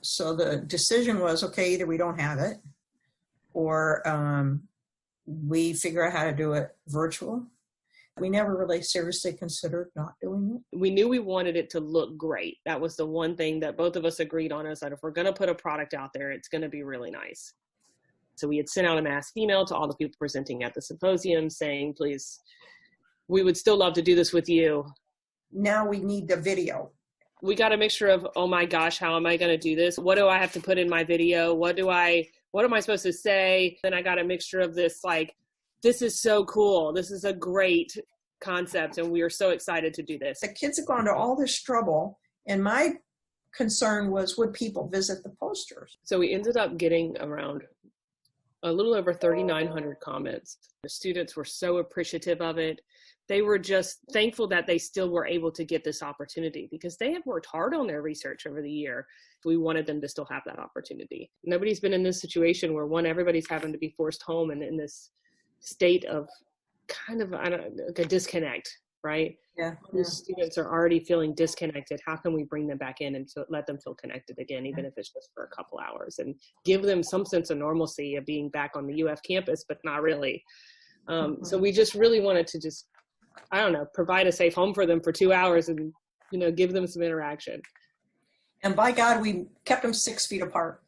So the decision was, okay, either we don't have it or we figure out how to do it virtual. We never really seriously considered not doing it. We knew we wanted it to look great. That was the one thing that both of us agreed on, is that if we're going to put a product out there, it's going to be really nice. So we had sent out a mass email to all the people presenting at the symposium saying, please, we would still love to do this with you. Now we need the video. We got a mixture of, oh my gosh, how am I going to do this? What do I have to put in my video? What am I supposed to say? Then I got a mixture of this, like, this is so cool. This is a great concept, and we are so excited to do this. The kids have gone to all this trouble, and my concern was, would people visit the posters? So we ended up getting around a little over 3,900 comments. The students were so appreciative of it. They were just thankful that they still were able to get this opportunity because they have worked hard on their research over the year. We wanted them to still have that opportunity. Nobody's been in this situation where, one, everybody's having to be forced home and in this state of kind of, I don't know, like a disconnect, right? Yeah. The students are already feeling disconnected. How can we bring them back in and let them feel connected again, even if it's just for a couple hours, and give them some sense of normalcy of being back on the UF campus, but not really. So we just really wanted to just, I don't know, provide a safe home for them for 2 hours and, give them some interaction. And by God, we kept them 6 feet apart.